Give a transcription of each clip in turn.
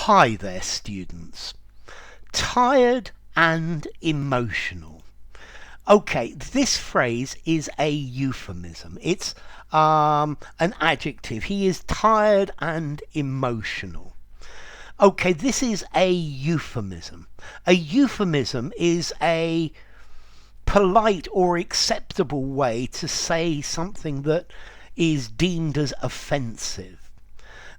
Hi there, students. Tired and emotional. Okay, this phrase is a euphemism. It's an adjective. He is tired and emotional. Okay, this is a euphemism. A euphemism is a polite or acceptable way to say something that is deemed as offensive.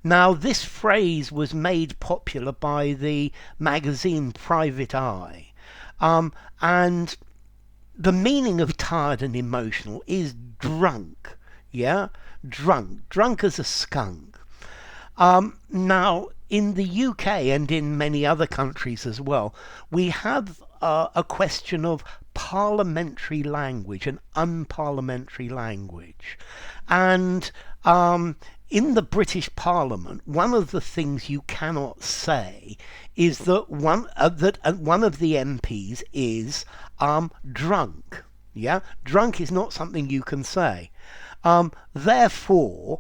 Now, this phrase was made popular by the magazine Private Eye, and the meaning of tired and emotional is drunk. Yeah, drunk as a skunk. Now, in the UK and in many other countries as well, we have a question of parliamentary language and unparliamentary language. And in the British Parliament, one of the things you cannot say is that one of the MPs is drunk. Yeah, drunk is not something you can say. Therefore,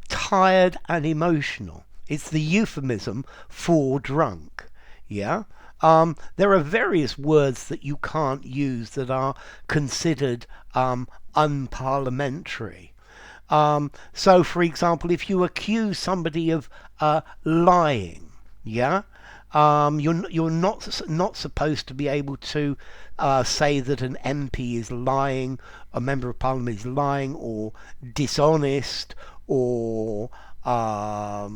tired and emotional. It's the euphemism for drunk. Yeah. There are various words that you can't use that are considered unparliamentary. So, for example, if you accuse somebody of lying, yeah, you're not supposed to be able to say that an MP is lying, a member of Parliament is lying, or dishonest, or has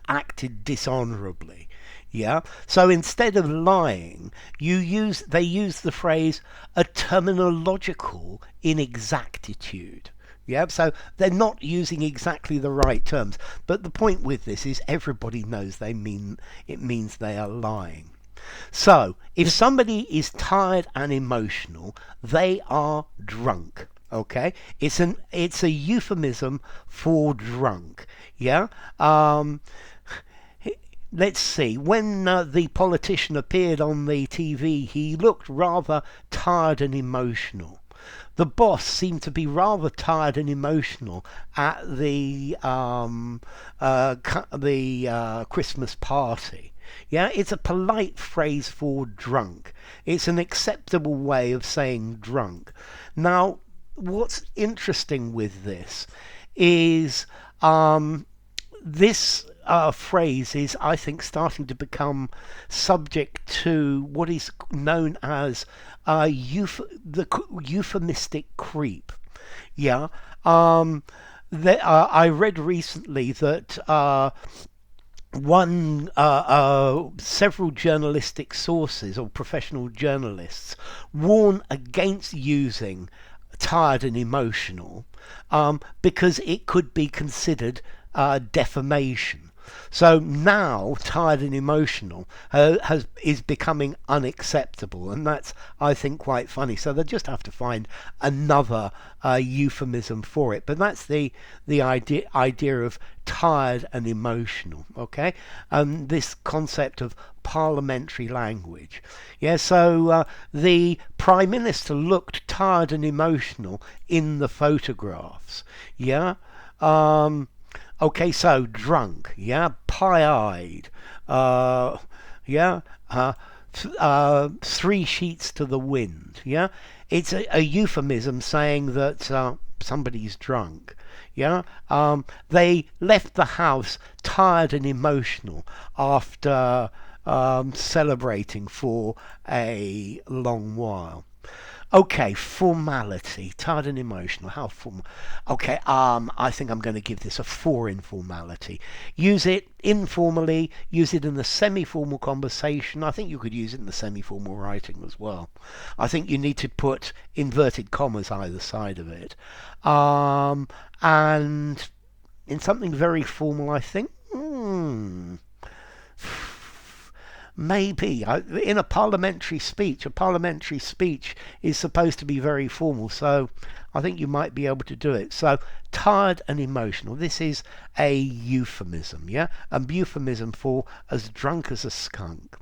acted dishonourably. Yeah. So instead of lying, they use the phrase a terminological inexactitude. Yeah, so they're not using exactly the right terms. But the point with this is everybody knows it means they are lying. So if somebody is tired and emotional, they are drunk. Okay, it's a euphemism for drunk. Yeah. Let's see. When the politician appeared on the TV, he looked rather tired and emotional. The boss seemed to be rather tired and emotional at the Christmas party. Yeah, it's a polite phrase for drunk. It's an acceptable way of saying drunk. Now, what's interesting with this is this phrase is, I think, starting to become subject to what is known as the euphemistic creep. Yeah. I read recently that several journalistic sources or professional journalists warn against using tired and emotional because it could be considered defamation. So now tired and emotional is becoming unacceptable, and that's, I think, quite funny. So they just have to find another euphemism for it. But that's the idea of tired and emotional. Okay, this concept of parliamentary language. Yeah, so the Prime Minister looked tired and emotional in the photographs. Yeah. Okay, so drunk, yeah, pie-eyed, yeah, 3 sheets to the wind, yeah. It's a euphemism saying that somebody's drunk, yeah. They left the house tired and emotional after celebrating for a long while. Okay, formality, tired and emotional. How formal? Okay, I think I'm going to give this a 4 in formality. Use it informally. Use it in the semi-formal conversation. I think you could use it in the semi-formal writing as well. I think you need to put inverted commas either side of it, and in something very formal, I think. Maybe in a parliamentary speech is supposed to be very formal, so I think you might be able to do it. So tired and emotional, this is a euphemism, yeah, a euphemism for as drunk as a skunk.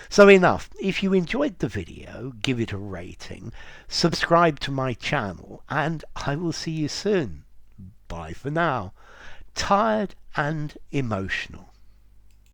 So enough. If you enjoyed the video, give it a rating, subscribe to my channel, and I will see you soon. Bye for now. Tired and emotional.